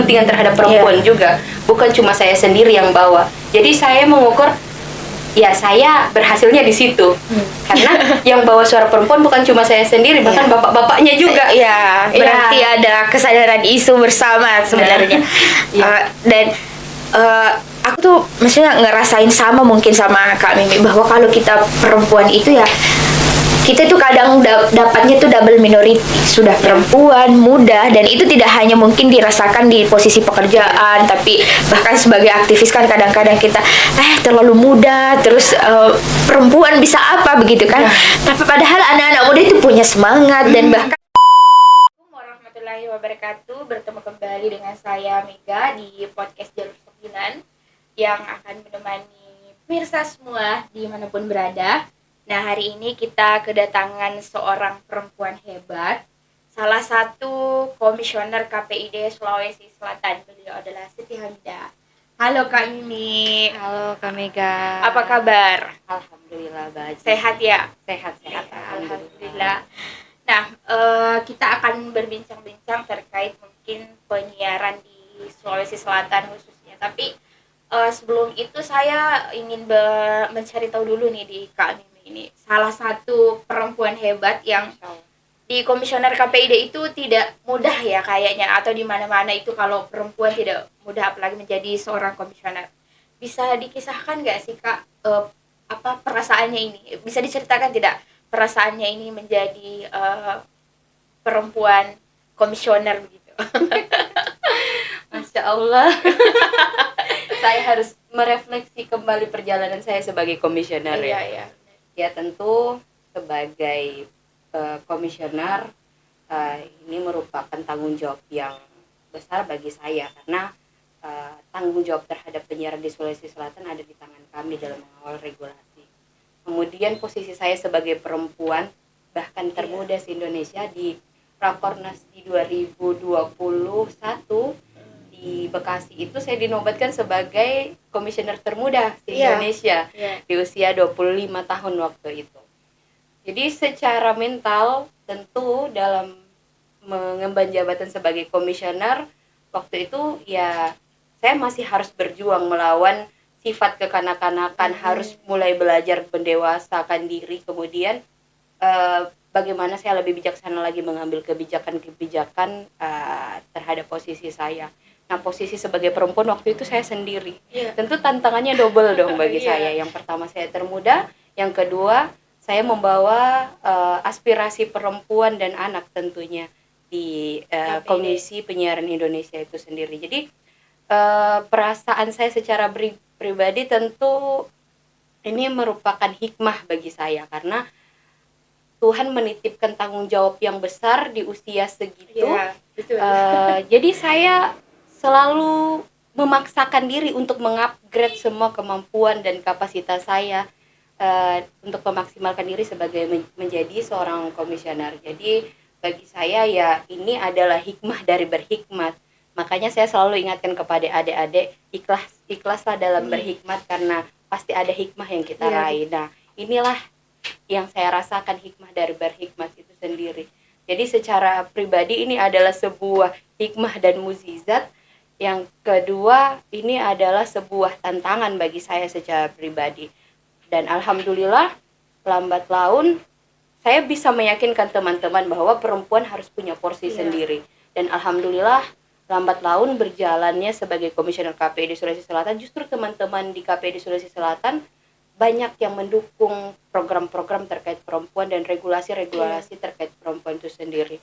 kepentingan terhadap perempuan juga, bukan cuma saya sendiri yang bawa. Jadi saya mengukur, ya saya berhasilnya di situ. Karena yang bawa suara perempuan bukan cuma saya sendiri, bahkan bapak-bapaknya juga. Iya, berarti ada kesadaran isu bersama sebenarnya. Dan aku tuh maksudnya ngerasain sama mungkin sama Kak Mimi, bahwa kalau kita perempuan itu ya, kita tuh kadang dapatnya tuh double minority, sudah perempuan, muda, dan itu tidak hanya mungkin dirasakan di posisi pekerjaan, tapi bahkan sebagai aktivis kan kadang-kadang kita terlalu muda, terus perempuan bisa apa begitu kan. Tapi padahal anak-anak muda itu punya semangat dan bahkan. Assalamualaikum warahmatullahi wabarakatuh. Bertemu kembali dengan saya Mega di podcast Jalur Sembilan yang akan menemani pemirsa semua dimanapun berada. Nah, hari ini kita kedatangan seorang perempuan hebat, salah satu komisioner KPID Sulawesi Selatan. Beliau adalah Siti Hamidah. Halo Kak Mimi. Halo Kak Mega. Apa kabar? Alhamdulillah baik. Sehat ya? Sehat. Alhamdulillah. Nah, kita akan berbincang-bincang terkait mungkin penyiaran di Sulawesi Selatan khususnya. Tapi sebelum itu saya ingin mencari tahu dulu nih di Kak Mimi. Ini salah satu perempuan hebat yang di komisioner KPID itu tidak mudah ya kayaknya, atau di mana-mana itu kalau perempuan tidak mudah apalagi menjadi seorang komisioner. Bisa dikisahkan nggak sih Kak apa perasaannya ini? Bisa diceritakan tidak perasaannya ini menjadi perempuan komisioner begitu? Masya Allah. Saya harus merefleksi kembali perjalanan saya sebagai komisioner. Iya. Ya tentu sebagai komisioner ini merupakan tanggung jawab yang besar bagi saya, karena tanggung jawab terhadap penyiaran di Sulawesi Selatan ada di tangan kami dalam mengawal regulasi. Kemudian posisi saya sebagai perempuan bahkan termuda se-Indonesia di Rakornas di 2021 di Bekasi itu saya dinobatkan sebagai komisioner termuda di Indonesia di usia 25 tahun waktu itu. Jadi secara mental tentu dalam mengemban jabatan sebagai komisioner waktu itu ya saya masih harus berjuang melawan sifat kekanak-kanakan, harus mulai belajar mendewasakan diri, kemudian bagaimana saya lebih bijaksana lagi mengambil kebijakan-kebijakan terhadap posisi saya. Nah, posisi sebagai perempuan waktu itu saya sendiri. Tentu tantangannya double dong bagi saya. Yang pertama saya termuda, yang kedua saya membawa aspirasi perempuan dan anak tentunya di Komisi Penyiaran Indonesia itu sendiri. Jadi perasaan saya secara pribadi tentu ini merupakan hikmah bagi saya, karena Tuhan menitipkan tanggung jawab yang besar di usia segitu. Jadi saya selalu memaksakan diri untuk mengupgrade semua kemampuan dan kapasitas saya untuk memaksimalkan diri sebagai menjadi seorang komisioner. Jadi bagi saya ya ini adalah hikmah dari berhikmat. Makanya saya selalu ingatkan kepada adik-adik, ikhlaslah dalam berhikmat, karena pasti ada hikmah yang kita raih. Nah, inilah yang saya rasakan hikmah dari berhikmat itu sendiri. Jadi secara pribadi ini adalah sebuah hikmah dan mukjizat. Yang kedua, ini adalah sebuah tantangan bagi saya secara pribadi. Dan alhamdulillah, lambat laun saya bisa meyakinkan teman-teman bahwa perempuan harus punya porsi sendiri. Dan alhamdulillah, lambat laun berjalannya sebagai komisioner KPID Sulawesi Selatan, justru teman-teman di KPID Sulawesi Selatan banyak yang mendukung program-program terkait perempuan dan regulasi-regulasi terkait perempuan itu sendiri.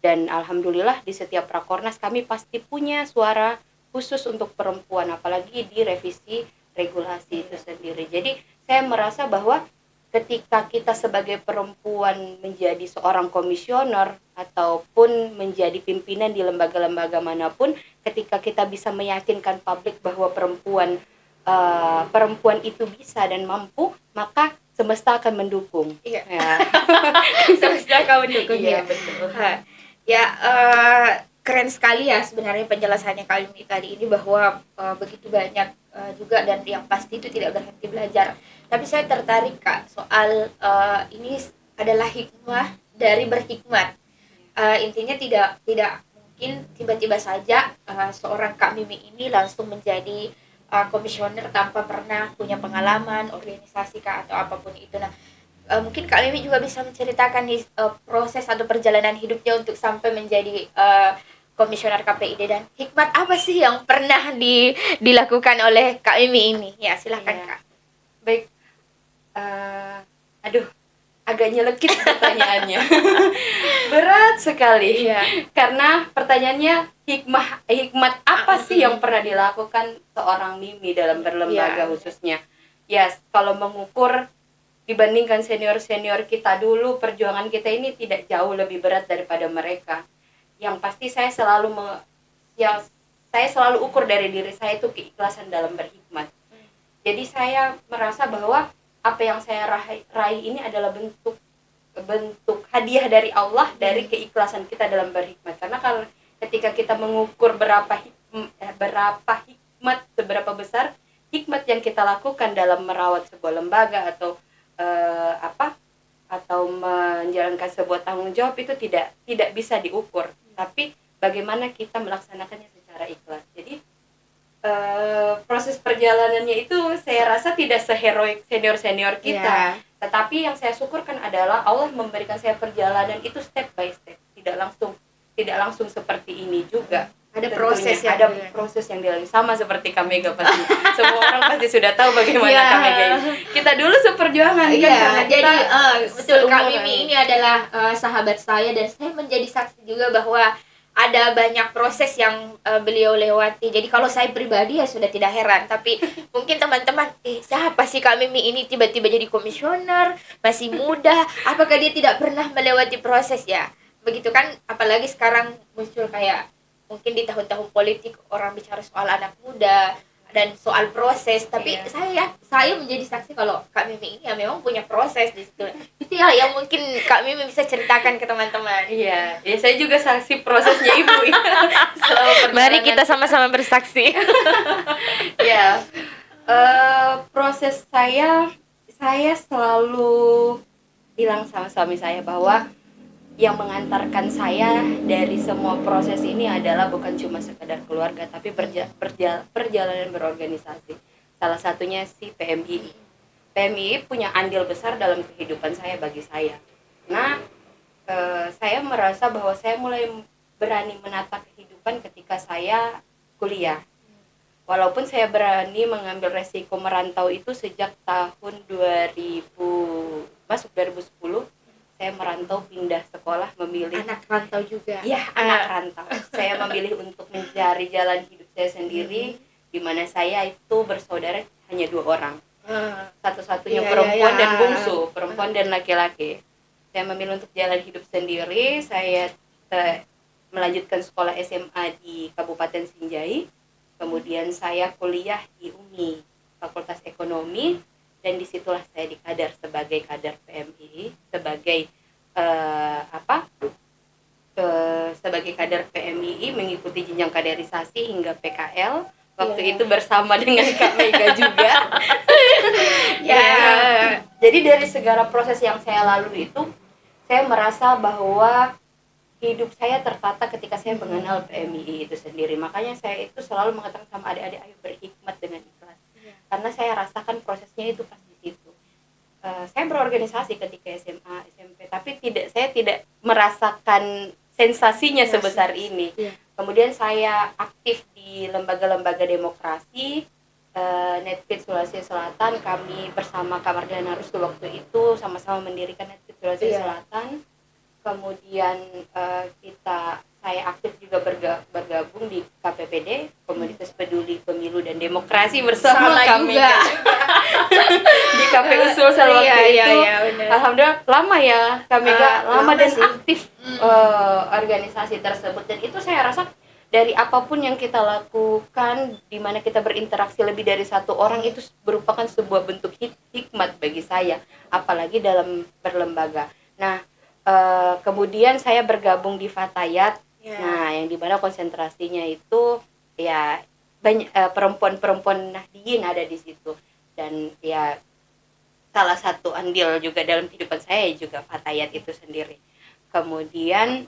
Dan alhamdulillah di setiap Rakornas kami pasti punya suara khusus untuk perempuan, apalagi di revisi regulasi itu sendiri. Jadi saya merasa bahwa ketika kita sebagai perempuan menjadi seorang komisioner ataupun menjadi pimpinan di lembaga-lembaga manapun, ketika kita bisa meyakinkan publik bahwa perempuan itu bisa dan mampu, maka semesta akan mendukung. Semesta akan mendukung. Betul. Keren sekali ya sebenarnya penjelasannya kali ini tadi ini, bahwa begitu banyak juga dan yang pasti itu tidak berhenti belajar. Tapi saya tertarik Kak soal ini adalah hikmah dari berhikmat. Intinya tidak mungkin tiba-tiba saja seorang Kak Mimi ini langsung menjadi komisioner tanpa pernah punya pengalaman organisasi Kak atau apapun itu. Nah, mungkin Kak Mimi juga bisa menceritakan proses atau perjalanan hidupnya untuk sampai menjadi komisioner KPID, dan hikmat apa sih yang pernah dilakukan oleh Kak Mimi ini? Ya, silahkan Kak. Baik, aduh, agak nyelekit pertanyaannya. Berat sekali. Karena pertanyaannya hikmat apa sih yang pernah dilakukan seorang Mimi dalam berlembaga khususnya. Ya, kalau mengukur dibandingkan senior-senior kita dulu, perjuangan kita ini tidak jauh lebih berat daripada mereka. Yang pasti saya selalu ukur dari diri saya itu keikhlasan dalam berhikmat. Jadi saya merasa bahwa apa yang saya raih ini adalah bentuk hadiah dari Allah dari keikhlasan kita dalam berhikmat. Karena kalau ketika kita mengukur berapa hikmat, seberapa besar hikmat yang kita lakukan dalam merawat sebuah lembaga atau atau menjalankan sebuah tanggung jawab, itu tidak bisa diukur. Tapi bagaimana kita melaksanakannya secara ikhlas. Jadi proses perjalanannya itu saya rasa tidak seheroik senior kita, tetapi yang saya syukurkan adalah Allah memberikan saya perjalanan itu step by step, tidak langsung seperti ini juga. Ada proses yang dilalui, sama seperti Kamega pasti. Semua orang pasti sudah tahu bagaimana Kamega ini. Kita dulu seperjuangan kan, karena jadi betul, Kak Mimi ini adalah sahabat saya, dan saya menjadi saksi juga bahwa ada banyak proses yang beliau lewati. Jadi kalau saya pribadi ya sudah tidak heran, tapi mungkin teman-teman, siapa sih Kak Mimi ini tiba-tiba jadi komisioner, masih muda, apakah dia tidak pernah melewati proses ya? Begitu kan, apalagi sekarang muncul kayak mungkin di tahun-tahun politik orang bicara soal anak muda dan soal proses, tapi saya menjadi saksi kalau Kak Mimi ini ya memang punya proses di situ. Itu ya yang mungkin Kak Mimi bisa ceritakan ke teman-teman. Iya, saya juga saksi prosesnya Ibu. Mari kita sama-sama bersaksi. Ya, proses saya selalu bilang sama suami saya bahwa yang mengantarkan saya dari semua proses ini adalah bukan cuma sekedar keluarga, tapi perjalanan berorganisasi. Salah satunya si PMII. PMII punya andil besar dalam kehidupan saya, bagi saya. Nah, saya merasa bahwa saya mulai berani menata kehidupan ketika saya kuliah. Walaupun saya berani mengambil resiko merantau itu sejak tahun 2010, saya merantau, pindah sekolah, memilih anak rantau juga. Ya, anak rantau. Saya memilih untuk mencari jalan hidup saya sendiri, di mana saya itu bersaudara hanya 2 orang. Satu-satunya perempuan dan bungsu, perempuan dan laki-laki. Saya memilih untuk jalan hidup sendiri. Saya melanjutkan sekolah SMA di Kabupaten Sinjai. Kemudian saya kuliah di UMI, Fakultas Ekonomi, dan disitulah saya dikadar sebagai kader PMII, sebagai kader PMII, mengikuti jenjang kaderisasi hingga PKL. Waktu itu bersama dengan Kak Mega juga. Jadi dari segala proses yang saya lalui itu, saya merasa bahwa hidup saya tertata ketika saya mengenal PMII itu sendiri. Makanya saya itu selalu mengatakan sama adik-adik, ayo berhikmat dengan ikhlas. Karena saya rasakan prosesnya itu pas di situ. Saya berorganisasi ketika SMA, SMP, tapi saya tidak merasakan sensasinya sebesar ini. Kemudian saya aktif di lembaga-lembaga demokrasi, Netfit Sulawesi Selatan. Kami bersama Kamardhana Rusdu waktu itu sama-sama mendirikan Netfit Sulawesi Selatan. Kemudian saya aktif juga bergabung di KPPD, Komunitas Peduli Pemilu dan Demokrasi, bersama kami di KPU Sulsel waktu itu. Alhamdulillah lama ya kami lama dan aktif organisasi tersebut, dan itu saya rasa dari apapun yang kita lakukan, di mana kita berinteraksi lebih dari 1 orang, itu merupakan sebuah bentuk hikmat bagi saya, apalagi dalam berlembaga. Nah, kemudian saya bergabung di Fatayat. Nah, yang dimana konsentrasinya itu ya banyak perempuan-perempuan Nahdiyin ada di situ, dan ya salah satu andil juga dalam kehidupan saya juga Fatayat itu sendiri. Kemudian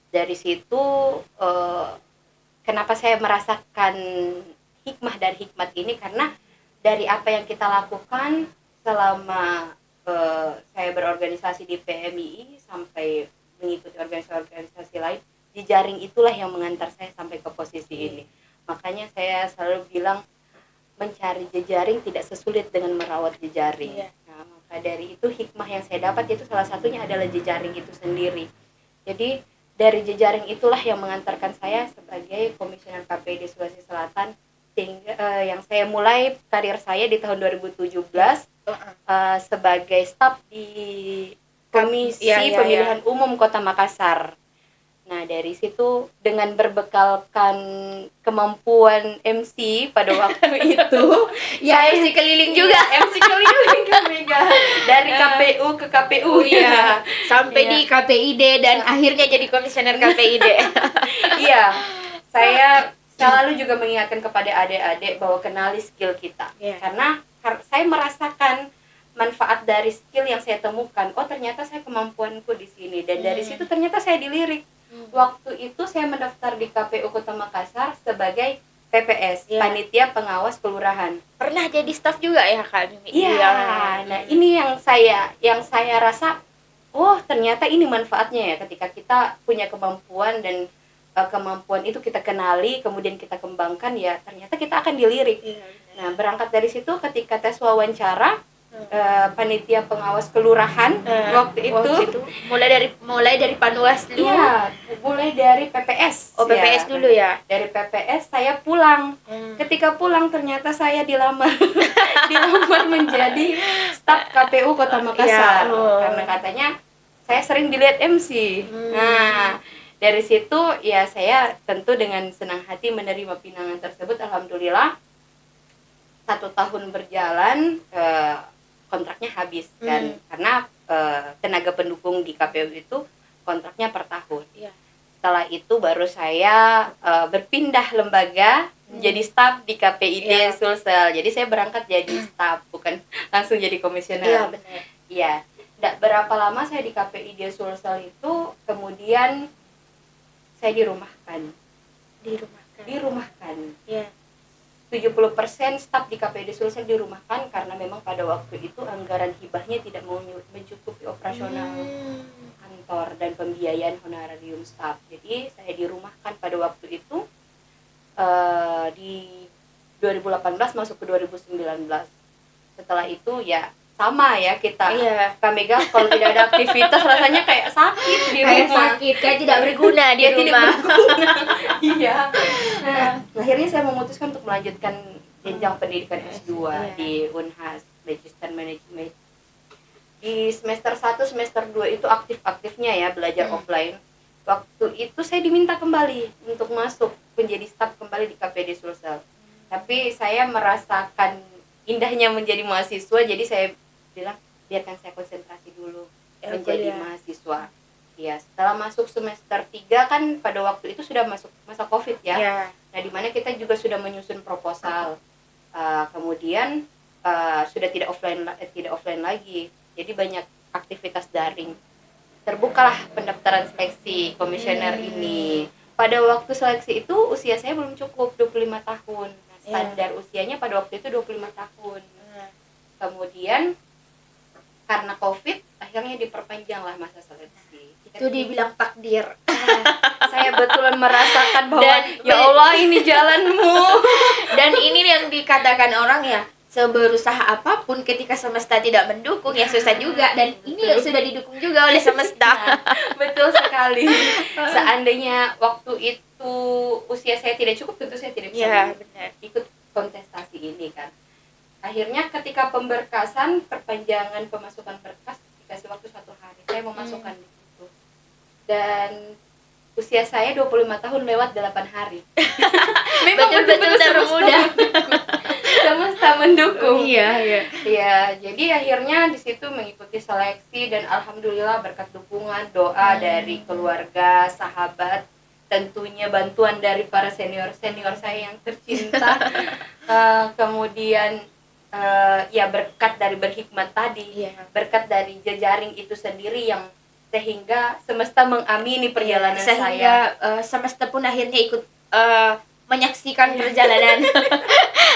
Dari situ kenapa saya merasakan hikmah dan hikmat ini, karena dari apa yang kita lakukan selama saya berorganisasi di PMII sampai mengikuti organisasi-organisasi lain, jejaring itulah yang mengantar saya sampai ke posisi ini. Makanya saya selalu bilang mencari jejaring tidak sesulit dengan merawat jejaring. Nah, maka dari itu hikmah yang saya dapat itu salah satunya adalah jejaring itu sendiri. Jadi dari jejaring itulah yang mengantarkan saya sebagai komisioner KPID Sulawesi Selatan, sehingga yang saya mulai karir saya di tahun 2017 sebagai staf di Komisi Pemilihan Umum Kota Makassar. Nah, dari situ dengan berbekalkan kemampuan MC pada waktu itu, saya MC keliling juga. MC keliling ke Mega. Dari KPU ke KPU ya. Sampai di KPID dan akhirnya jadi komisioner KPID. Iya. Saya selalu juga mengingatkan kepada adik-adik bahwa kenali skill kita. Karena saya merasakan manfaat dari skill yang saya temukan. Oh, ternyata saya kemampuanku di sini, dan dari situ ternyata saya dilirik. Waktu itu saya mendaftar di KPU Kota Makassar sebagai PPS, Panitia Pengawas Kelurahan. Pernah jadi staf juga ya Kak Mimi? Iya. Nah, ini yang saya rasa, oh ternyata ini manfaatnya ya, ketika kita punya kemampuan dan kemampuan itu kita kenali, kemudian kita kembangkan, ya ternyata kita akan dilirik. Nah, berangkat dari situ ketika tes wawancara panitia pengawas kelurahan waktu itu mulai dari Panwas dulu. Iya, mulai dari PPS. PPS dulu ya. Dari PPS saya pulang. Ketika pulang ternyata saya dilamar menjadi staf KPU Kota Makassar. Karena katanya saya sering dilihat MC. Nah, dari situ ya saya tentu dengan senang hati menerima pinangan tersebut. Alhamdulillah 1 tahun berjalan, kontraknya habis kan, karena tenaga pendukung di KPU itu kontraknya per tahun. Setelah itu baru saya berpindah lembaga menjadi staf di KPID Sulsel. Jadi saya berangkat jadi staf, bukan langsung jadi komisioner. Iya, benar. Iya. Tidak berapa lama saya di KPID Sulsel itu, kemudian saya dirumahkan. Iya. 70% staf di KPID Sulsel dirumahkan karena memang pada waktu itu anggaran hibahnya tidak mau mencukupi operasional kantor dan pembiayaan honorarium staf. Jadi saya dirumahkan pada waktu itu di 2018 masuk ke 2019. Setelah itu ya sama ya kita. Kak Mega kalau tidak ada aktivitas rasanya kayak sakit di rumah. Kayak tidak berguna di rumah. Iya. Nah, akhirnya saya memutuskan untuk melanjutkan jenjang pendidikan S2 di Unhas Magister Management. Di semester 1, semester 2 itu aktif-aktifnya ya belajar offline. Waktu itu saya diminta kembali untuk masuk menjadi staf kembali di KPID Sulsel. Tapi saya merasakan indahnya menjadi mahasiswa, jadi saya bilang biarkan saya konsentrasi dulu menjadi mahasiswa. Ya, setelah masuk semester 3 kan pada waktu itu sudah masuk masa Covid ya. Nah, di mana kita juga sudah menyusun proposal. Kemudian sudah tidak offline lagi. Jadi banyak aktivitas daring. Terbukalah pendaftaran seleksi komisioner ini. Pada waktu seleksi itu usia saya belum cukup 25 tahun. Nah, standar usianya pada waktu itu 25 tahun. Kemudian karena Covid akhirnya diperpanjanglah masa seleksi. Itu dibilang takdir. Saya betulan merasakan bahwa ya Allah ini jalanmu. Dan ini yang dikatakan orang ya, seberusaha apapun ketika semesta tidak mendukung ya susah juga, dan ini sudah didukung juga oleh semesta. Betul sekali. Seandainya waktu itu usia saya tidak cukup, tentu saya tidak bisa ikut kontestasi ini kan. Akhirnya ketika pemberkasan perpanjangan pemasukan berkas dikasih waktu 1 hari, saya memasukkan di situ. Dan usia saya 25 tahun lewat 8 hari. Memang betul-betul termuda. Semesta mendukung. Iya, jadi akhirnya di situ mengikuti seleksi dan alhamdulillah berkat dukungan, doa dari keluarga, sahabat, tentunya bantuan dari para senior-senior saya yang tercinta. Kemudian ya berkat dari berhikmat tadi, berkat dari jejaring itu sendiri yang sehingga semesta mengamini perjalanan sehingga, saya. semesta pun akhirnya ikut menyaksikan perjalanan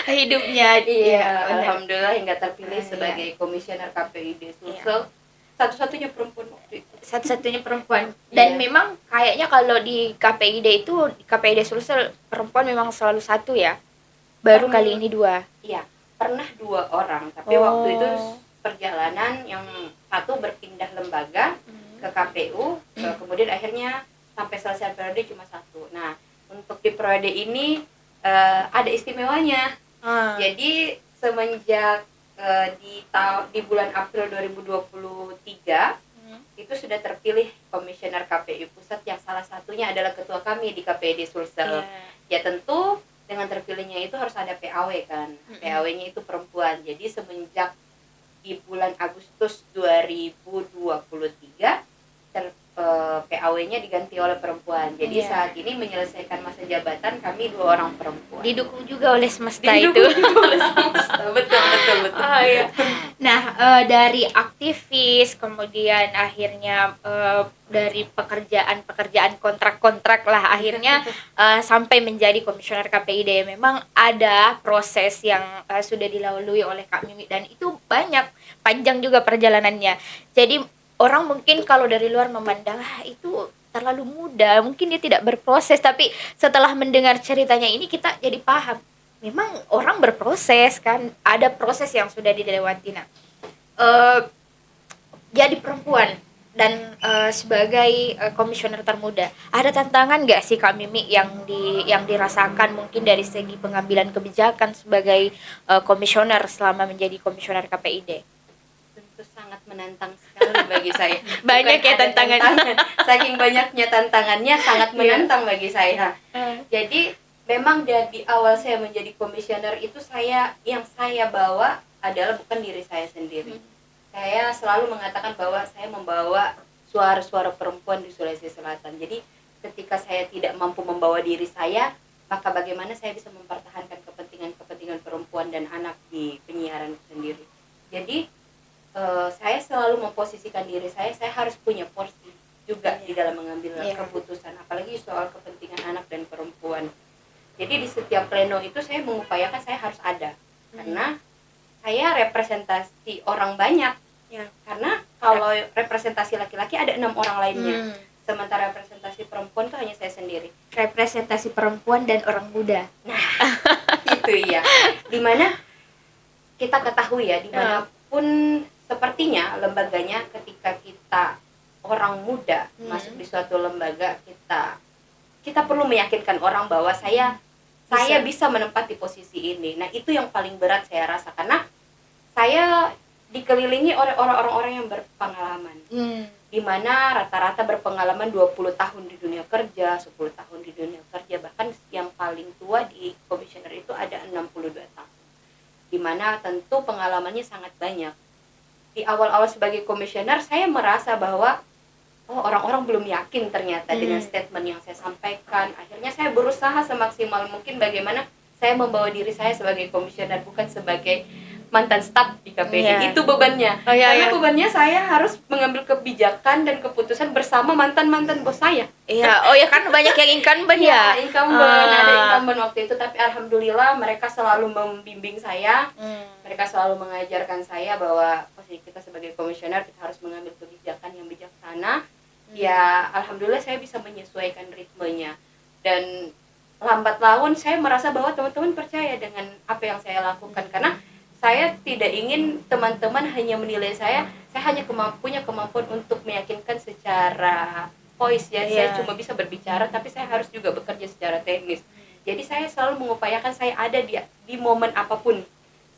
hidupnya. Iya, Benar. alhamdulillah hingga terpilih Iya. sebagai komisioner KPID Sulsel, satu-satunya perempuan waktu itu. Satu-satunya perempuan. Dan Iya. memang kayaknya kalau di KPID itu, di KPID Sulsel perempuan memang selalu satu ya. Baru kali ini 2. Iya, pernah 2 orang, tapi waktu itu perjalanan yang satu berpindah lembaga ke KPU, kemudian akhirnya sampai selesai periode cuma 1. Nah, untuk di periode ini ada istimewanya. Jadi semenjak di bulan April 2023 itu sudah terpilih komisioner KPU pusat yang salah satunya adalah ketua kami di KPID Sulsel. Ya tentu dengan terpilihnya itu harus ada PAW kan. PAW-nya itu perempuan. Jadi semenjak di bulan Agustus 2023 PAW-nya diganti oleh perempuan. Jadi saat ini menyelesaikan masa jabatan kami 2 orang perempuan. Didukung juga oleh semesta itu. Oleh semesta. Betul. Iya. Nah, dari aktivis kemudian akhirnya dari pekerjaan kontrak-kontrak lah akhirnya sampai menjadi komisioner KPID. Memang ada proses yang sudah dilalui oleh Kak Mimi dan itu panjang juga perjalanannya. Jadi orang mungkin kalau dari luar memandang itu terlalu muda, mungkin dia tidak berproses, tapi setelah mendengar ceritanya ini kita jadi paham. Memang orang berproses kan, ada proses yang sudah dilewati. Nah, jadi perempuan dan sebagai komisioner termuda, ada tantangan nggak sih Kak Mimi yang dirasakan mungkin dari segi pengambilan kebijakan sebagai komisioner selama menjadi komisioner KPID? Tentu sangat menantang sekali bagi saya. Banyak ya tantangannya. Saking banyaknya tantangannya sangat menantang bagi saya. Jadi memang dari awal saya menjadi komisioner itu yang saya bawa adalah bukan diri saya sendiri. Saya selalu mengatakan bahwa saya membawa suara-suara perempuan di Sulawesi Selatan. Jadi ketika saya tidak mampu membawa diri saya, maka bagaimana saya bisa mempertahankan kepentingan perempuan dan anak di penyiaran sendiri. Jadi saya selalu memposisikan diri saya harus punya porsi juga di dalam mengambil keputusan, apalagi soal kepentingan anak dan perempuan. Jadi di setiap pleno itu saya mengupayakan saya harus ada, karena saya representasi orang banyak. Karena kalau representasi laki-laki ada 6 orang lainnya, sementara representasi perempuan itu hanya saya sendiri. Representasi perempuan dan orang muda. Nah, itu ya. Dimana kita ketahui ya, dimanapun sepertinya lembaganya, ketika kita orang muda masuk di suatu lembaga, kita perlu meyakinkan orang bahwa saya bisa menempati posisi ini. Nah, itu yang paling berat saya rasa, karena saya dikelilingi oleh orang-orang yang berpengalaman. Di mana rata-rata berpengalaman 20 tahun di dunia kerja, 10 tahun di dunia kerja, bahkan yang paling tua di komisioner itu ada 62 tahun. Di mana tentu pengalamannya sangat banyak. Di awal-awal sebagai komisioner saya merasa bahwa orang-orang belum yakin ternyata dengan statement yang saya sampaikan. Akhirnya saya berusaha semaksimal mungkin bagaimana saya membawa diri saya sebagai komisioner, bukan sebagai mantan staf di KPID. Itu bebannya. Karena bebannya saya harus mengambil kebijakan dan keputusan bersama mantan-mantan bos saya. Kan banyak yang incumbent ya. Ada incumbent waktu itu, tapi alhamdulillah mereka selalu membimbing saya. Mereka selalu mengajarkan saya bahwa posisi kita sebagai komisioner kita harus mengambil kebijakan yang bijaksana. Ya, alhamdulillah saya bisa menyesuaikan ritmenya. Dan lambat laun saya merasa bahwa teman-teman percaya dengan apa yang saya lakukan, karena saya tidak ingin teman-teman hanya menilai saya hanya punya kemampuan untuk meyakinkan secara voice ya. Saya cuma bisa berbicara, tapi saya harus juga bekerja secara teknis. Jadi saya selalu mengupayakan saya ada di momen apapun,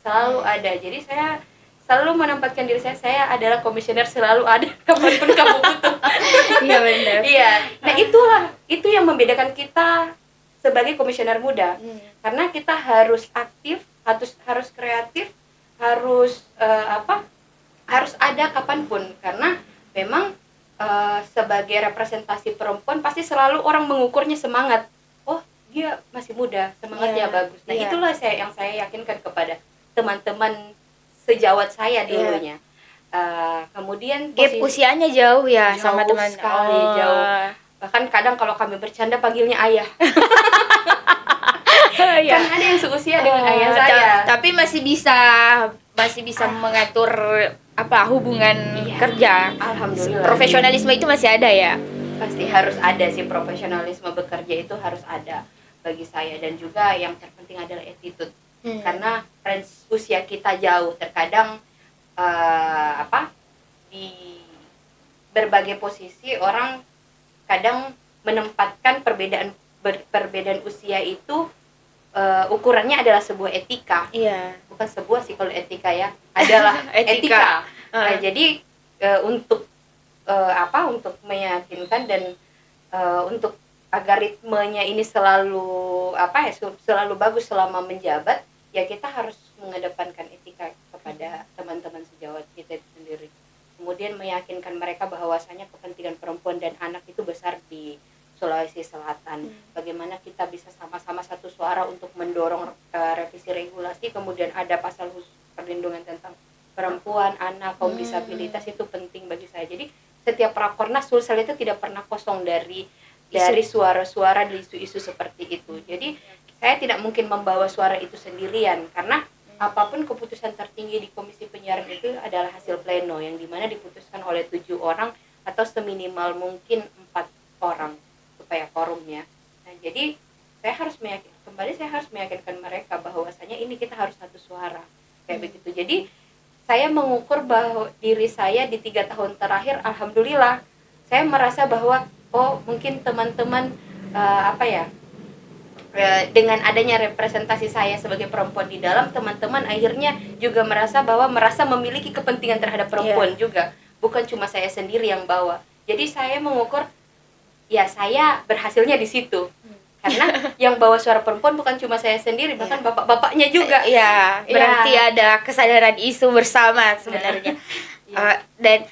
selalu ada. Jadi saya selalu menempatkan diri saya adalah komisioner, selalu ada kapanpun kamu butuh. Iya benar. Iya. Nah, itu yang membedakan kita sebagai komisioner muda. Karena kita harus aktif, harus kreatif, harus ada kapanpun, karena memang sebagai representasi perempuan pasti selalu orang mengukurnya semangat. Oh, dia masih muda, semangatnya bagus. Nah, itulah yang saya yakinkan kepada teman-teman sejawat saya dulunya. kemudian Gap usianya jauh ya sama jauh teman. sekali, jauh. Bahkan kadang kalau kami bercanda panggilnya ayah. Ya. Kan ada yang seusia dengan ayah saya. Tapi masih bisa mengatur apa hubungan Iya. kerja. Alhamdulillah. Profesionalisme itu masih ada ya. Pasti harus ada sih, profesionalisme bekerja itu harus ada bagi saya, dan juga yang terpenting adalah attitude. Karena range usia kita jauh, terkadang di berbagai posisi orang kadang menempatkan perbedaan usia itu ukurannya adalah sebuah etika. Iya. Bukan sebuah sih kalau etika ya, adalah etika. Nah, jadi untuk untuk meyakinkan dan untuk agar ritmenya ini selalu selalu bagus selama menjabat, ya kita harus mengedepankan etika kepada teman-teman sejawat kita itu sendiri. Kemudian meyakinkan mereka bahwasanya kepentingan perempuan dan anak itu besar di Sulawesi Selatan. Bagaimana kita bisa sama-sama satu suara untuk mendorong revisi regulasi, kemudian ada pasal khusus perlindungan tentang perempuan, anak, kaum disabilitas, itu penting bagi saya. Jadi setiap rakornas Sulsel itu tidak pernah kosong dari suara-suara di isu-isu seperti itu. Jadi saya tidak mungkin membawa suara itu sendirian, karena apapun keputusan tertinggi di Komisi Penyiaran itu adalah hasil pleno yang dimana diputuskan oleh 7 orang atau seminimal mungkin 4 orang supaya forumnya. Nah, jadi saya harus meyakinkan mereka bahwasanya ini kita harus satu suara kayak begitu. Jadi saya mengukur bahwa diri saya di 3 tahun terakhir, alhamdulillah saya merasa bahwa mungkin teman-teman dengan adanya representasi saya sebagai perempuan di dalam, teman-teman akhirnya juga merasa memiliki kepentingan terhadap perempuan juga, bukan cuma saya sendiri yang bawa. Jadi saya mengukur, ya saya berhasilnya di situ, karena yang bawa suara perempuan bukan cuma saya sendiri, bahkan bapak-bapaknya juga. Berarti ada kesadaran isu bersama sebenarnya. Dan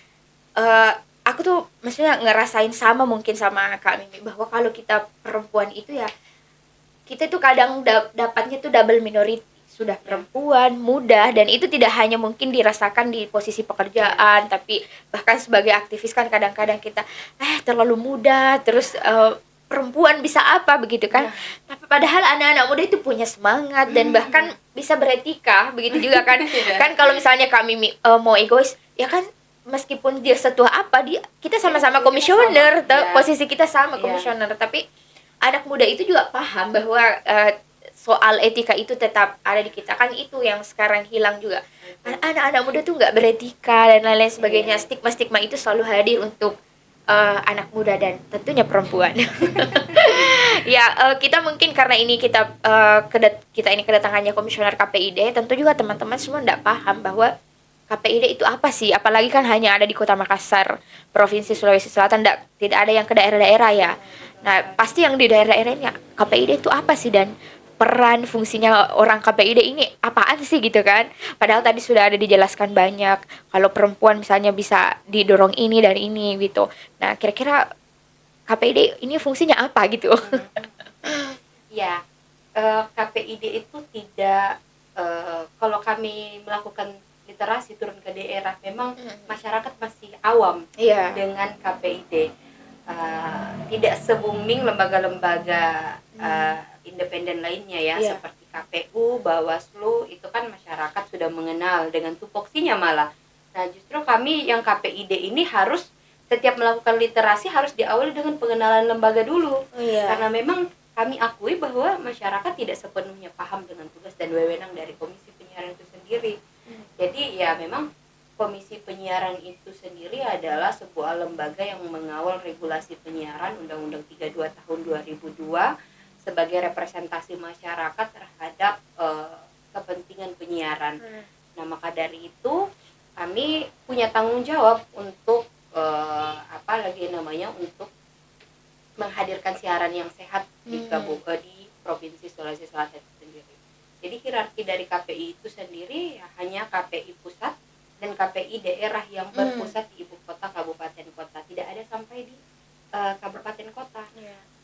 aku tuh maksudnya ngerasain sama mungkin sama Kak Mimi, bahwa kalau kita perempuan itu ya, kita tuh kadang dapatnya tuh double minority, sudah perempuan, muda, dan itu tidak hanya mungkin dirasakan di posisi pekerjaan, tapi bahkan sebagai aktivis kan kadang-kadang kita terlalu muda, terus perempuan bisa apa begitu kan. Tapi padahal anak-anak muda itu punya semangat dan bahkan bisa beretika begitu juga kan. Kan kalau misalnya Kak Mimi mau egois, ya kan meskipun dia setua apa, kita sama-sama komisioner, posisi kita sama komisioner, tapi anak muda itu juga paham bahwa soal etika itu tetap ada di kita. Kan itu yang sekarang hilang juga. Anak-anak muda tuh nggak beretika dan lain-lain sebagainya. Stigma-stigma itu selalu hadir untuk anak muda dan tentunya perempuan. Kita mungkin karena ini kita ini kedatangannya komisioner KPID, tentu juga teman-teman semua nggak paham bahwa KPID itu apa sih? Apalagi kan hanya ada di Kota Makassar, Provinsi Sulawesi Selatan, tidak ada yang ke daerah-daerah ya. Nah, pasti yang di daerah-daerahnya KPID itu apa sih, dan peran fungsinya orang KPID ini apaan sih gitu kan. Padahal tadi sudah ada dijelaskan banyak, kalau perempuan misalnya bisa didorong ini dan ini gitu. Nah, kira-kira KPID ini fungsinya apa gitu? KPID itu tidak, kalau kami melakukan literasi turun ke daerah, memang masyarakat masih awam dengan KPID. Tidak se-booming lembaga-lembaga independen lainnya seperti KPU, Bawaslu, itu kan masyarakat sudah mengenal dengan tupoksinya malah. Nah, justru kami yang KPID ini harus setiap melakukan literasi harus diawali dengan pengenalan lembaga dulu. Karena memang kami akui bahwa masyarakat tidak sepenuhnya paham dengan tugas dan wewenang dari Komisi Penyiaran itu sendiri. Jadi ya memang Komisi Penyiaran itu sendiri adalah sebuah lembaga yang mengawal regulasi penyiaran Undang-Undang 32 tahun 2002 sebagai representasi masyarakat terhadap kepentingan penyiaran. Nah, maka dari itu kami punya tanggung jawab untuk untuk menghadirkan siaran yang sehat di Provinsi Sulawesi Selatan itu sendiri. Jadi hierarki dari KPI itu sendiri hanya KPI pusat dan KPI daerah yang berpusat di ibu kota, kabupaten kota, tidak ada sampai di kabupaten kota.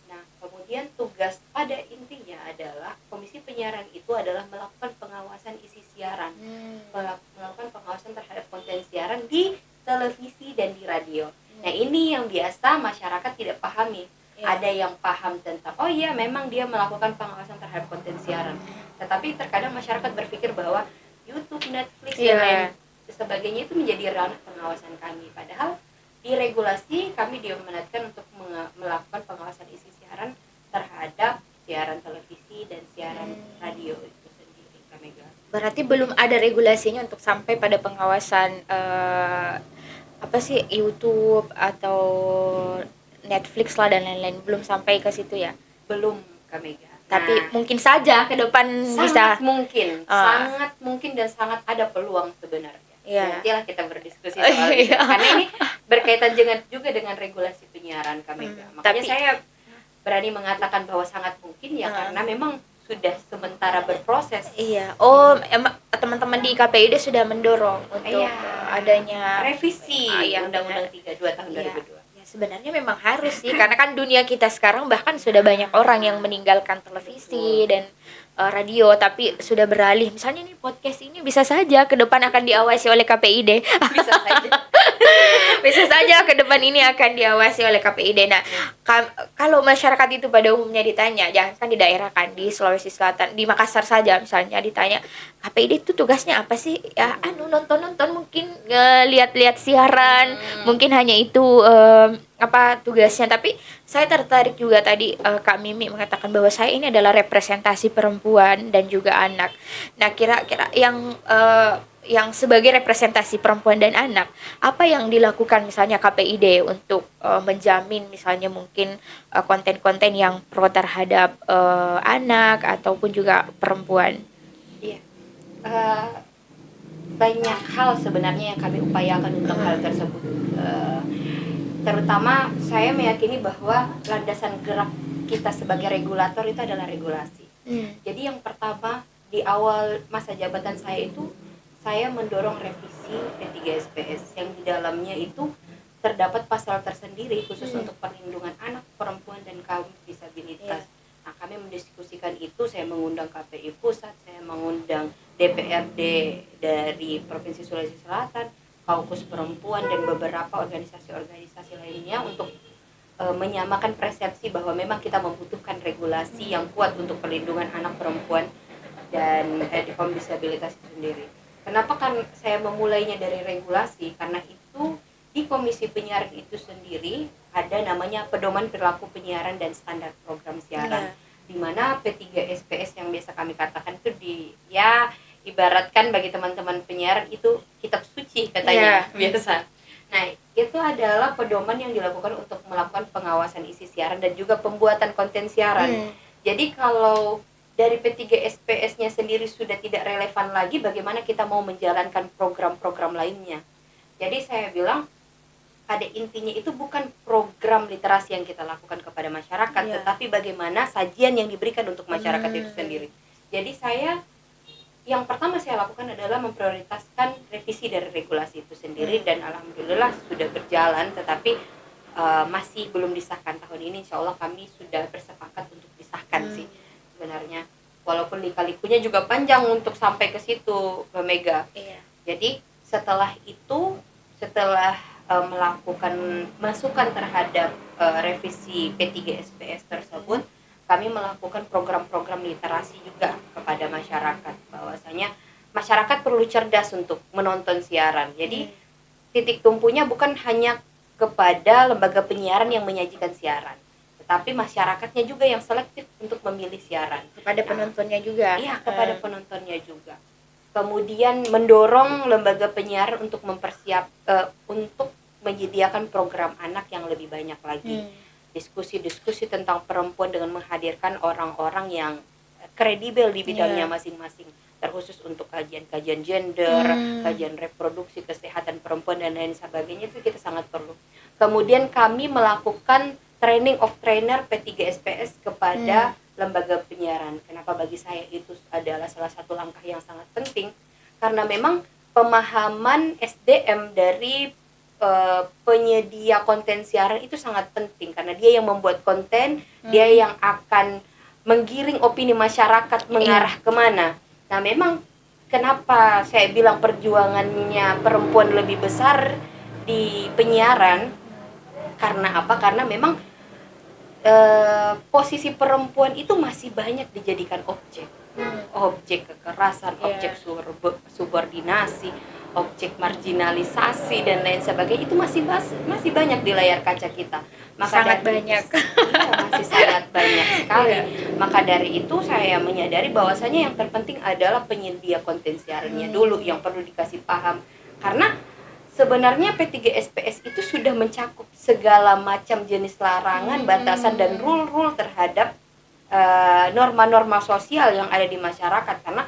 Nah, kemudian tugas pada intinya adalah Komisi Penyiaran itu adalah melakukan pengawasan isi siaran, melakukan pengawasan terhadap konten konten siaran di televisi dan di radio. Nah, ini yang biasa masyarakat tidak pahami. Ada yang paham tentang, oh iya memang dia melakukan pengawasan terhadap konten siaran. Tetapi terkadang masyarakat berpikir bahwa YouTube, Netflix, dan lain sebagainya itu menjadi ranah pengawasan kami. Padahal di regulasi kami diamanatkan untuk melakukan pengawasan isi siaran terhadap siaran televisi dan siaran radio itu sendiri, Kak Mega. Berarti belum ada regulasinya untuk sampai pada pengawasan YouTube atau Netflix lah dan lain-lain, belum sampai ke situ ya? Belum, Kak Mega. Tapi mungkin saja ke depan sangat mungkin dan sangat ada peluang sebenarnya. Nantilah kita berdiskusi soal itu. Karena ini berkaitan juga dengan regulasi penyiaran, Kak Mega. Makanya saya berani mengatakan bahwa sangat mungkin ya, karena memang sudah sementara berproses. Teman-teman di KPID sudah mendorong untuk adanya revisi Undang-Undang 32 tahun 2002. Sebenarnya memang harus sih, karena kan dunia kita sekarang bahkan sudah banyak orang yang meninggalkan televisi dan radio, tapi sudah beralih. Misalnya nih podcast ini bisa saja ke depan akan diawasi oleh KPID. Bisa saja. Bisa saja ke depan ini akan diawasi oleh KPID. Nah, kalau masyarakat itu pada umumnya ditanya, jangan kan di daerah kan, di Sulawesi Selatan, di Makassar saja misalnya ditanya, KPID itu tugasnya apa sih? Ya, nonton mungkin lihat-lihat siaran, mungkin hanya itu tugasnya. Tapi saya tertarik juga tadi Kak Mimi mengatakan bahwa saya ini adalah representasi perempuan dan juga anak. Nah, kira-kira yang sebagai representasi perempuan dan anak, apa yang dilakukan misalnya KPID untuk menjamin misalnya mungkin konten-konten yang pro terhadap anak ataupun juga perempuan? Iya, banyak hal sebenarnya yang kami upayakan untuk hal tersebut. Terutama saya meyakini bahwa landasan gerak kita sebagai regulator itu adalah regulasi. Jadi yang pertama, di awal masa jabatan saya itu, saya mendorong revisi P3SPS yang di dalamnya itu terdapat pasal tersendiri khusus untuk perlindungan anak, perempuan, dan kaum disabilitas. Nah, kami mendiskusikan itu, saya mengundang KPI Pusat, saya mengundang DPRD dari Provinsi Sulawesi Selatan, Kaukus Perempuan, dan beberapa organisasi-organisasi lainnya untuk menyamakan persepsi bahwa memang kita membutuhkan regulasi yang kuat untuk perlindungan anak, perempuan, dan kaum disabilitas itu sendiri. Kenapa kan saya memulainya dari regulasi? Karena itu di Komisi Penyiaran itu sendiri ada namanya Pedoman Perilaku Penyiaran dan Standar Program Siaran, di mana P3SPS yang biasa kami katakan itu ibaratkan bagi teman-teman penyiaran itu kitab suci katanya biasa. Nah, itu adalah pedoman yang dilakukan untuk melakukan pengawasan isi siaran dan juga pembuatan konten siaran. Jadi kalau dari P3SPS-nya sendiri sudah tidak relevan lagi, bagaimana kita mau menjalankan program-program lainnya. Jadi saya bilang, pada intinya itu bukan program literasi yang kita lakukan kepada masyarakat, tetapi bagaimana sajian yang diberikan untuk masyarakat itu sendiri. Jadi yang pertama saya lakukan adalah memprioritaskan revisi dari regulasi itu sendiri, dan alhamdulillah sudah berjalan, tetapi masih belum disahkan tahun ini. Insya Allah kami sudah bersepakat untuk disahkan sih sebenarnya, walaupun lika-likunya juga panjang untuk sampai ke situ, Mbak Mega. Jadi setelah melakukan masukan terhadap revisi P3SPS tersebut, kami melakukan program-program literasi juga kepada masyarakat, bahwasanya masyarakat perlu cerdas untuk menonton siaran. Jadi titik tumpunya bukan hanya kepada lembaga penyiaran yang menyajikan siaran, tetapi masyarakatnya juga yang selektif untuk memilih siaran. Kepada penontonnya juga. Iya, kepada penontonnya juga. Kemudian mendorong lembaga penyiaran untuk untuk menyediakan program anak yang lebih banyak lagi. Diskusi-diskusi tentang perempuan dengan menghadirkan orang-orang yang kredibel di bidangnya masing-masing, terkhusus untuk kajian-kajian gender, kajian reproduksi, kesehatan perempuan, dan lain sebagainya, itu kita sangat perlu. Kemudian kami melakukan training of trainer P3SPS kepada lembaga penyiaran. Kenapa bagi saya itu adalah salah satu langkah yang sangat penting? Karena memang pemahaman SDM dari penyedia konten siaran itu sangat penting, karena dia yang membuat konten, dia yang akan menggiring opini masyarakat mengarah kemana. Nah, memang kenapa saya bilang perjuangannya perempuan lebih besar di penyiaran, karena apa? Karena memang posisi perempuan itu masih banyak dijadikan objek kekerasan, objek subordinasi, objek marginalisasi dan lain sebagainya. Itu masih banyak di layar kaca kita. Sangat banyak. Iya, masih sangat banyak sekali. Maka dari itu saya menyadari bahwasanya yang terpenting adalah penyedia konten siarannya dulu yang perlu dikasih paham, karena sebenarnya P3SPS itu sudah mencakup segala macam jenis larangan, batasan dan rule terhadap norma-norma sosial yang ada di masyarakat, karena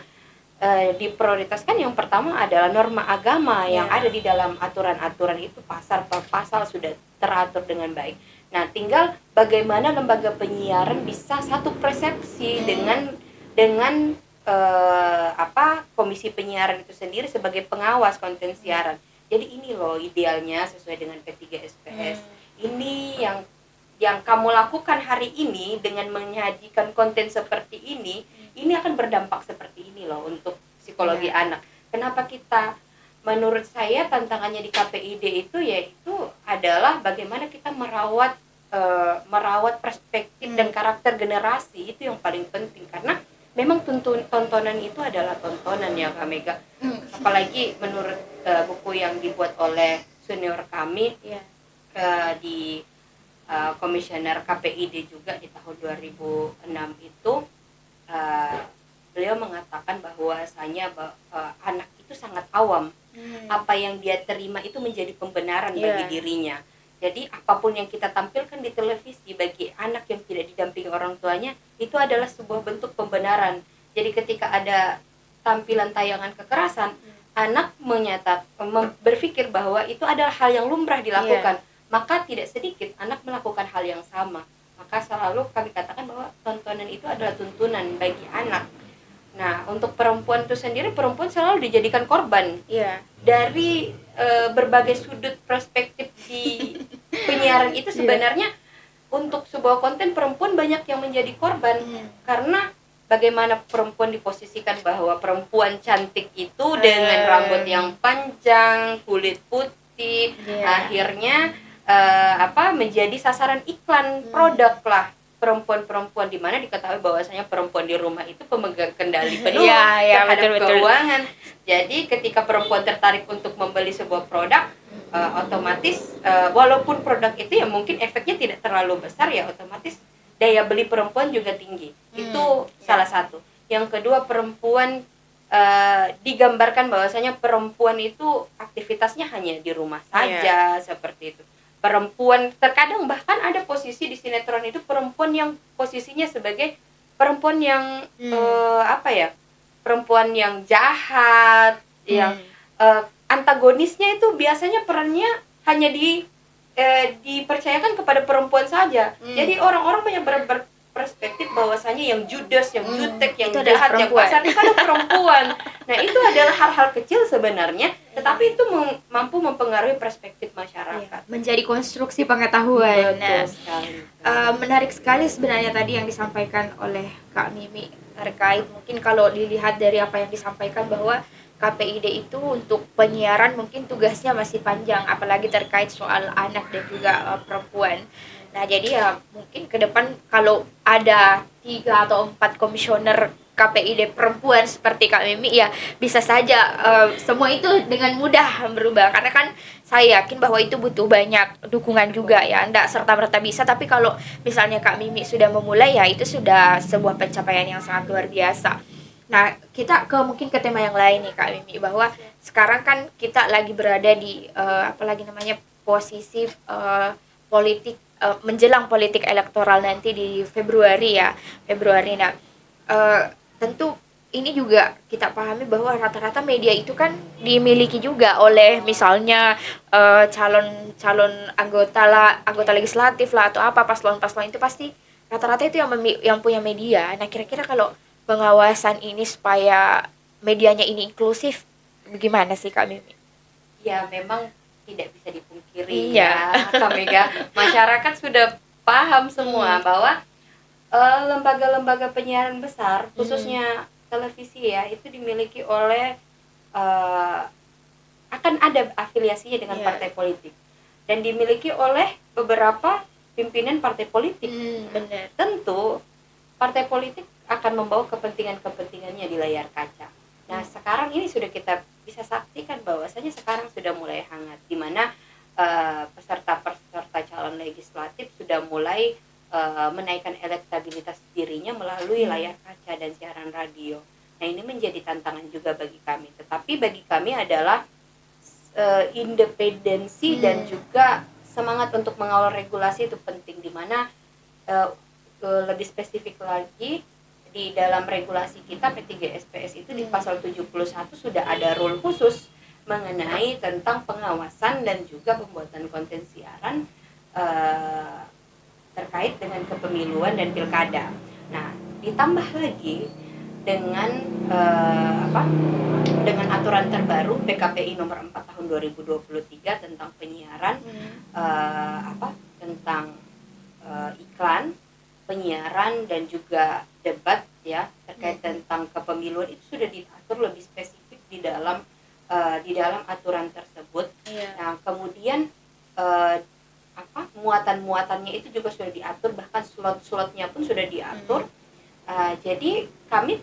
diprioritaskan yang pertama adalah norma agama yang ada di dalam aturan-aturan itu, pasal per pasal sudah teratur dengan baik. Nah, tinggal bagaimana lembaga penyiaran bisa satu persepsi dengan komisi penyiaran itu sendiri sebagai pengawas konten siaran. Jadi ini loh idealnya sesuai dengan P3SPS. Ini yang kamu lakukan hari ini dengan menyajikan konten seperti ini akan berdampak seperti ini loh untuk psikologi anak. Kenapa kita, menurut saya tantangannya di KPID itu yaitu adalah bagaimana kita merawat perspektif dan karakter generasi, itu yang paling penting, karena memang tontonan itu adalah tontonan ya Kak Mega. Apalagi menurut buku yang dibuat oleh senior kami di komisioner KPID juga di tahun 2006 itu, beliau mengatakan bahwasanya anak itu sangat awam. Apa yang dia terima itu menjadi pembenaran bagi dirinya. Jadi apapun yang kita tampilkan di televisi bagi anak yang tidak didampingi orang tuanya itu adalah sebuah bentuk pembenaran. Jadi ketika ada tampilan tayangan kekerasan, anak berpikir bahwa itu adalah hal yang lumrah dilakukan. Maka tidak sedikit anak melakukan hal yang sama. Maka selalu kami katakan bahwa tontonan itu adalah tuntunan bagi anak. Nah, untuk perempuan itu sendiri, perempuan selalu dijadikan korban dari berbagai sudut perspektif di penyiaran itu. Sebenarnya untuk sebuah konten perempuan banyak yang menjadi korban, karena bagaimana perempuan diposisikan bahwa perempuan cantik itu dengan rambut yang panjang, kulit putih, akhirnya menjadi sasaran iklan produk lah. Perempuan-perempuan di mana diketahui bahwasanya perempuan di rumah itu pemegang kendali penuh terhadap keuangan. Jadi ketika perempuan tertarik untuk membeli sebuah produk, otomatis walaupun produk itu ya mungkin efeknya tidak terlalu besar, ya otomatis daya beli perempuan juga tinggi. Itu salah satu. Yang kedua, perempuan digambarkan bahwasanya perempuan itu aktivitasnya hanya di rumah saja, seperti itu. Perempuan terkadang bahkan ada posisi di sinetron itu perempuan yang posisinya sebagai perempuan yang perempuan yang jahat, yang antagonisnya itu biasanya perannya hanya dipercayakan kepada perempuan saja. Jadi orang-orang banyak berperspektif bahwasanya yang judes, yang jutek, yang jahat, yang kasar itu adalah perempuan. Nah, itu adalah hal-hal kecil sebenarnya, tetapi itu mampu mempengaruhi perspektif masyarakat. Menjadi konstruksi pengetahuan. Betul sekali. Menarik sekali sebenarnya tadi yang disampaikan oleh Kak Mimi terkait, mungkin kalau dilihat dari apa yang disampaikan bahwa KPID itu untuk penyiaran mungkin tugasnya masih panjang, apalagi terkait soal anak dan juga perempuan. Nah, jadi ya mungkin ke depan kalau ada 3 atau 4 komisioner KPID perempuan seperti Kak Mimi, ya bisa saja semua itu dengan mudah berubah, karena kan saya yakin bahwa itu butuh banyak dukungan juga ya, enggak serta-merta bisa, tapi kalau misalnya Kak Mimi sudah memulai ya itu sudah sebuah pencapaian yang sangat luar biasa. Nah, kita mungkin ke tema yang lain nih Kak Mimi, bahwa sekarang kan kita lagi berada di posisi politik, menjelang politik elektoral nanti di Februari. Nah, tentu ini juga kita pahami bahwa rata-rata media itu kan dimiliki juga oleh misalnya calon anggota legislatif lah, atau apa paslon-paslon itu pasti rata-rata itu yang punya media. Nah, kira-kira kalau pengawasan ini supaya medianya ini inklusif, bagaimana sih Kak Mimi? Ya, memang tidak bisa dipungkiri ya Kak Mega, masyarakat sudah paham semua bahwa lembaga-lembaga penyiaran besar, khususnya televisi ya itu dimiliki oleh akan ada afiliasinya dengan partai politik dan dimiliki oleh beberapa pimpinan partai politik. Benar. Tentu partai politik akan membawa kepentingannya di layar kaca. Nah, sekarang ini sudah kita bisa saksikan bahwasanya sekarang sudah mulai hangat di mana peserta-peserta calon legislatif sudah mulai menaikkan elektabilitas dirinya melalui layar kaca dan siaran radio. Nah, ini menjadi tantangan juga bagi kami. Tetapi bagi kami adalah independensi dan juga semangat untuk mengawal regulasi itu penting, di mana lebih spesifik lagi di dalam regulasi kita P3SPS itu di pasal 71 sudah ada rule khusus mengenai tentang pengawasan dan juga pembuatan konten siaran terkait dengan kepemiluan dan pilkada. Nah, ditambah lagi dengan dengan aturan terbaru PKPI nomor 4 tahun 2023 tentang penyiaran tentang iklan, penyiaran dan juga debat ya terkait tentang kepemiluan itu sudah diatur lebih spesifik di dalam aturan tersebut. Nah, kemudian muatan-muatannya itu juga sudah diatur, bahkan slot-slotnya pun sudah diatur. Jadi kami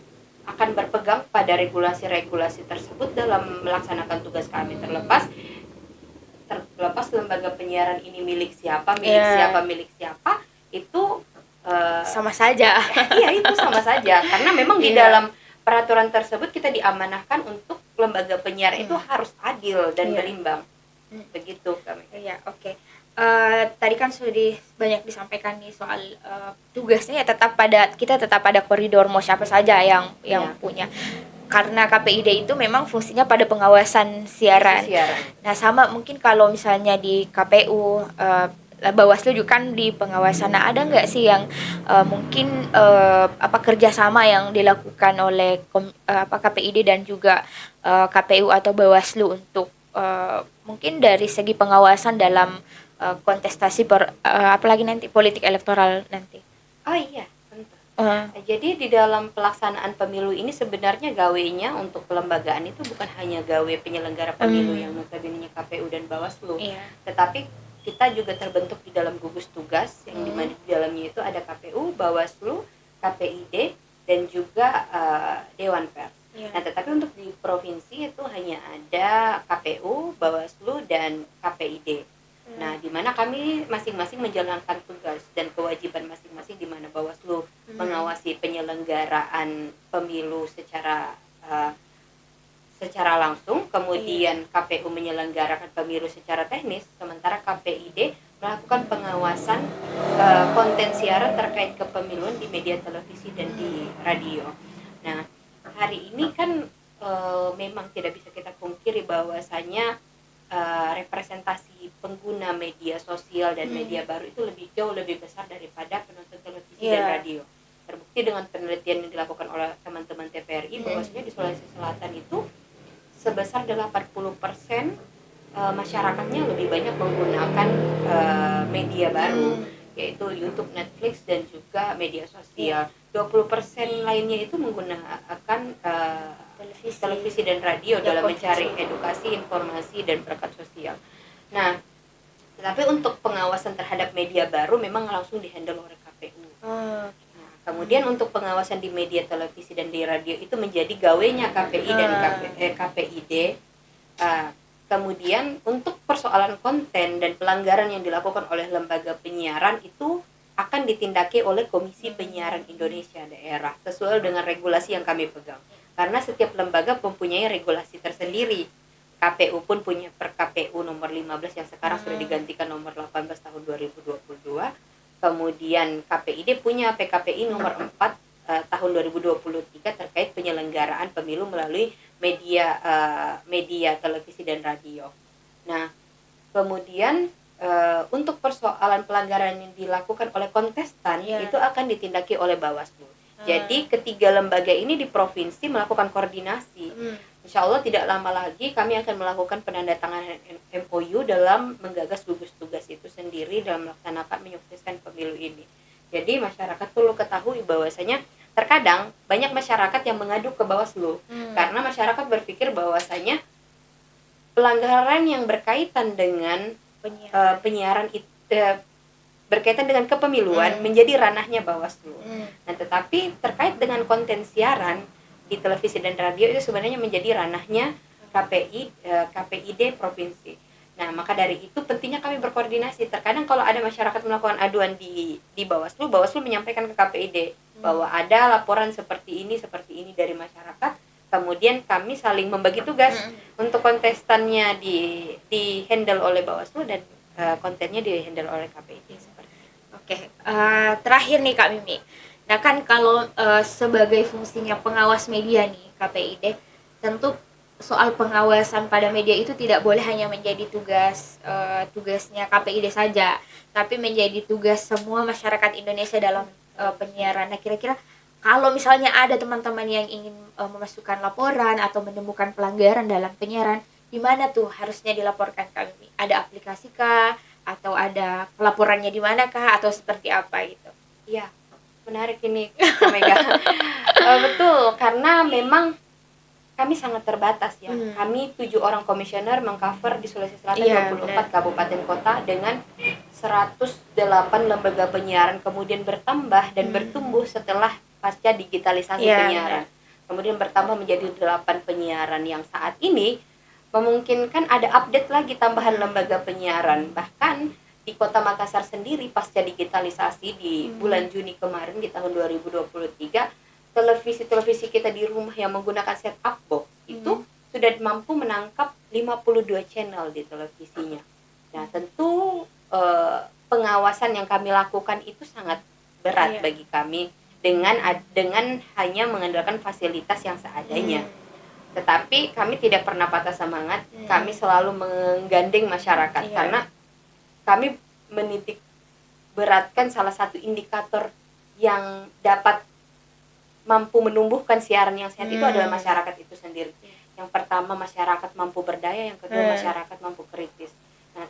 akan berpegang pada regulasi-regulasi tersebut dalam melaksanakan tugas kami, terlepas lembaga penyiaran ini milik siapa itu sama saja. Iya, itu sama saja karena memang di dalam peraturan tersebut kita diamanahkan untuk lembaga penyiaran itu harus adil dan berimbang. Begitu kami. Iya, oke. Tadi kan sudah banyak disampaikan nih soal tugasnya ya kita tetap pada koridor mau siapa saja yang punya, karena KPID itu memang fungsinya pada pengawasan siaran. Nah, sama mungkin kalau misalnya di KPU Bawaslu juga kan di pengawasan. Nah, ada nggak sih yang mungkin kerjasama yang dilakukan oleh KPID dan juga KPU atau Bawaslu untuk mungkin dari segi pengawasan dalam kontestasi apalagi nanti politik elektoral nanti? Oh iya, tentu. Jadi di dalam pelaksanaan pemilu ini sebenarnya gawenya untuk kelembagaan itu bukan hanya gawe penyelenggara pemilu yang notabene-nya KPU dan Bawaslu, tetapi kita juga terbentuk di dalam gugus tugas yang dimana di dalamnya itu ada KPU, Bawaslu, KPID dan juga Dewan Pers. Nah, tetapi untuk di provinsi itu hanya ada KPU, Bawaslu dan KPID. Nah, di mana kami masing-masing menjalankan tugas dan kewajiban masing-masing, di mana Bawaslu mengawasi penyelenggaraan pemilu secara langsung, kemudian KPU menyelenggarakan pemilu secara teknis, sementara KPID melakukan pengawasan konten siaran terkait kepemiluan di media televisi dan di radio. Nah, hari ini kan memang tidak bisa kita pungkiri bahwasanya representasi pengguna media sosial dan media baru itu jauh lebih besar daripada penonton televisi dan radio. Terbukti dengan penelitian yang dilakukan oleh teman-teman TPRI bahwasanya di Sulawesi Selatan itu sebesar 80% masyarakatnya lebih banyak menggunakan media baru, yaitu YouTube, Netflix dan juga media sosial. 20% lainnya itu menggunakan televisi dan radio dalam mencari edukasi, informasi dan perangkat sosial. Nah, tapi untuk pengawasan terhadap media baru memang langsung dihandle oleh KPU. Nah, kemudian untuk pengawasan di media televisi dan di radio itu menjadi gawenya KPI dan KPID. Kemudian untuk persoalan konten dan pelanggaran yang dilakukan oleh lembaga penyiaran itu akan ditindaki oleh Komisi Penyiaran Indonesia Daerah sesuai dengan regulasi yang kami pegang. Karena setiap lembaga mempunyai regulasi tersendiri. KPU pun punya PerKPU nomor 15 yang sekarang sudah digantikan nomor 18 tahun 2022. Kemudian KPID punya PKPI nomor 4 tahun 2023 terkait penyelenggaraan pemilu melalui media televisi dan radio. Nah, kemudian untuk persoalan pelanggaran yang dilakukan oleh kontestan itu akan ditindaki oleh Bawaslu. Jadi ketiga lembaga ini di provinsi melakukan koordinasi. Insya Allah tidak lama lagi kami akan melakukan penandatanganan MOU dalam menggagas gugus tugas itu sendiri dalam melaksanakan menyukseskan pemilu ini. Jadi masyarakat perlu ketahui bahwasanya terkadang banyak masyarakat yang mengadu ke Bawaslu karena masyarakat berpikir bahwasanya pelanggaran yang berkaitan dengan penyiaran itu berkaitan dengan kepemiluan menjadi ranahnya Bawaslu. Nah, tetapi terkait dengan konten siaran di televisi dan radio itu sebenarnya menjadi ranahnya KPID provinsi. Nah, maka dari itu pentingnya kami berkoordinasi. Terkadang kalau ada masyarakat melakukan aduan di Bawaslu, Bawaslu menyampaikan ke KPID bahwa ada laporan seperti ini dari masyarakat. Kemudian kami saling membagi tugas untuk kontestannya di handle oleh Bawaslu dan kontennya di handle oleh KPID seperti itu. Oke, terakhir nih Kak Mimi. Nah kan kalau sebagai fungsinya pengawas media nih KPID, tentu soal pengawasan pada media itu tidak boleh hanya menjadi tugasnya KPID saja, tapi menjadi tugas semua masyarakat Indonesia dalam penyiaran. Nah kira-kira kalau misalnya ada teman-teman yang ingin memasukkan laporan atau menemukan pelanggaran dalam penyiaran, di mana tuh harusnya dilaporkan Kak Mimi? Ada aplikasi kah? Atau ada pelaporannya di manakah? Atau seperti apa gitu? Iya, menarik ini Mega. Betul, karena memang kami sangat terbatas ya. Kami 7 orang komisioner mengcover di Sulawesi Selatan 24 kabupaten kota dengan 108 lembaga penyiaran, kemudian bertambah dan bertumbuh setelah pasca digitalisasi penyiaran. Kemudian bertambah menjadi 8 penyiaran yang saat ini memungkinkan ada update lagi tambahan lembaga penyiaran. Bahkan di Kota Makassar sendiri pasca digitalisasi di bulan Juni kemarin di tahun 2023, televisi kita di rumah yang menggunakan set-top box itu sudah mampu menangkap 52 channel di televisinya. Nah, tentu pengawasan yang kami lakukan itu sangat berat bagi kami dengan hanya mengandalkan fasilitas yang seadanya. Tetapi kami tidak pernah patah semangat, kami selalu menggandeng masyarakat karena kami menitik beratkan salah satu indikator yang dapat mampu menumbuhkan siaran yang sehat itu adalah masyarakat itu sendiri. Yang pertama masyarakat mampu berdaya, yang kedua masyarakat mampu kritis. Nah,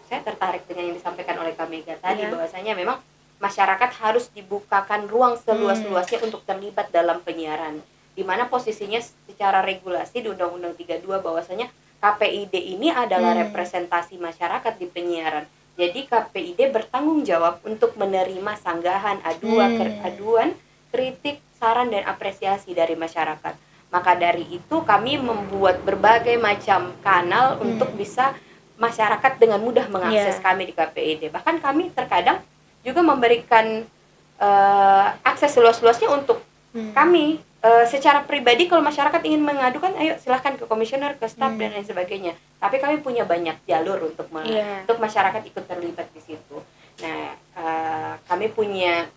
saya tertarik dengan yang disampaikan oleh Kak Mega tadi bahwasanya memang masyarakat harus dibukakan ruang seluas-luasnya untuk terlibat dalam penyiaran. Di mana posisinya secara regulasi di Undang-Undang 32 bahwasanya KPID ini adalah representasi masyarakat di penyiaran. Jadi KPID bertanggung jawab untuk menerima sanggahan, aduan, kritik, saran dan apresiasi dari masyarakat. Maka dari itu kami membuat berbagai macam kanal untuk bisa masyarakat dengan mudah mengakses kami di KPID. Bahkan kami terkadang juga memberikan akses seluas-luasnya untuk kami secara pribadi. Kalau masyarakat ingin mengadukan, ayo silahkan ke komisioner, ke staf dan lain sebagainya. Tapi kami punya banyak jalur untuk masyarakat ikut terlibat di situ. Nah, kami punya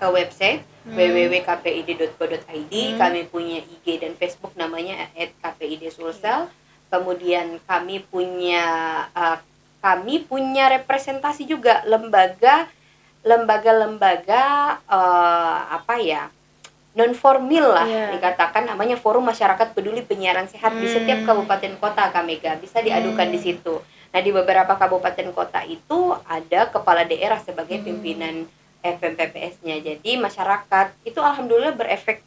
website www.kpid.co.id, kami punya IG dan Facebook namanya @kpid_sulsel. Kemudian kami punya representasi juga lembaga non formal lah dikatakan, namanya Forum Masyarakat Peduli Penyiaran Sehat di setiap kabupaten kota Kamega, bisa diadukan di situ. Nah, di beberapa kabupaten kota itu ada kepala daerah sebagai pimpinan FMPPS-nya. Jadi masyarakat itu alhamdulillah berefek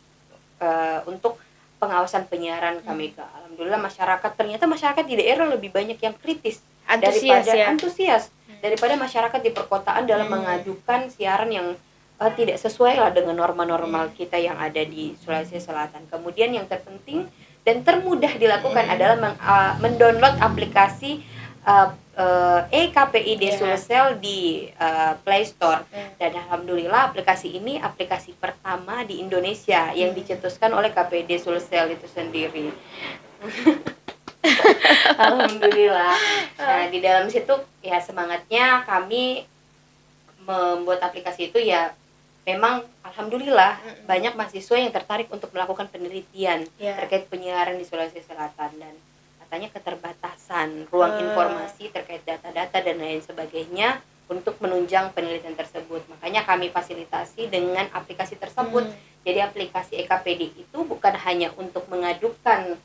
untuk pengawasan penyiaran Kamega. Alhamdulillah masyarakat di daerah lebih banyak yang kritis antusias daripada masyarakat di perkotaan dalam mengajukan siaran yang tidak sesuai lah dengan norma-normal kita yang ada di Sulawesi Selatan. Kemudian yang terpenting dan termudah dilakukan adalah mendownload aplikasi KPID Sulsel di Play Store. Dan alhamdulillah aplikasi ini aplikasi pertama di Indonesia yang dicetuskan oleh KPID Sulsel itu sendiri. Alhamdulillah. Nah, di dalam situ ya semangatnya kami membuat aplikasi itu ya memang alhamdulillah banyak mahasiswa yang tertarik untuk melakukan penelitian terkait penyiaran di Sulawesi Selatan, dan katanya keterbatasan ruang informasi terkait data-data dan lain sebagainya untuk menunjang penelitian tersebut. Makanya kami fasilitasi dengan aplikasi tersebut. Jadi aplikasi EKPD itu bukan hanya untuk mengadukan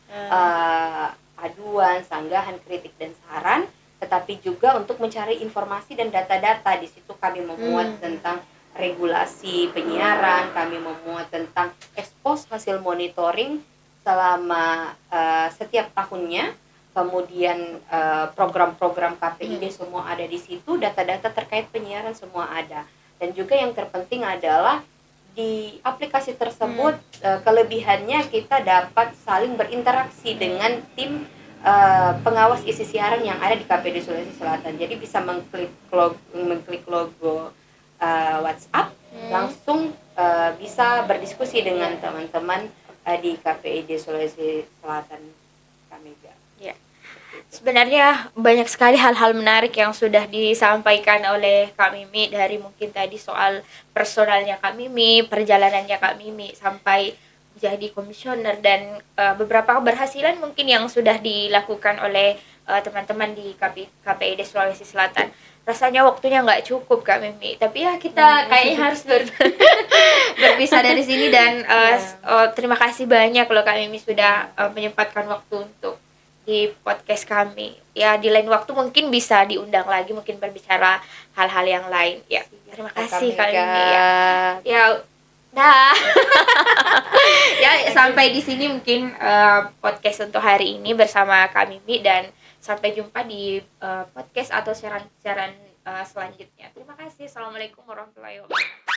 aduan, sanggahan, kritik dan saran, tetapi juga untuk mencari informasi dan data-data. Di situ kami memuat tentang regulasi penyiaran, kami memuat tentang ekspos hasil monitoring selama setiap tahunnya, kemudian program-program KPID semua ada di situ, data-data terkait penyiaran semua ada. Dan juga yang terpenting adalah di aplikasi tersebut kelebihannya kita dapat saling berinteraksi dengan tim pengawas isi siaran yang ada di KPD Sulawesi Selatan. Jadi bisa mengklik logo WhatsApp, langsung bisa berdiskusi dengan teman-teman di KPID Sulawesi Selatan kami juga. Ya. Sebenarnya banyak sekali hal-hal menarik yang sudah disampaikan oleh Kak Mimi, dari mungkin tadi soal personalnya Kak Mimi, perjalanannya Kak Mimi sampai jadi komisioner, dan beberapa keberhasilan mungkin yang sudah dilakukan oleh teman-teman di KPID Sulawesi Selatan. Rasanya waktunya nggak cukup Kak Mimi, tapi ya kita kayaknya harus berpisah dari sini, dan terima kasih banyak loh Kak Mimi sudah menyempatkan waktu untuk di podcast kami. Ya di lain waktu mungkin bisa diundang lagi, mungkin berbicara hal-hal yang lain. Ya terima kasih Kak Mimi ya. Ya dah. Ya sampai di sini mungkin podcast untuk hari ini bersama Kak Mimi, dan sampai jumpa di podcast atau siaran selanjutnya. Terima kasih. Assalamualaikum warahmatullahi wabarakatuh.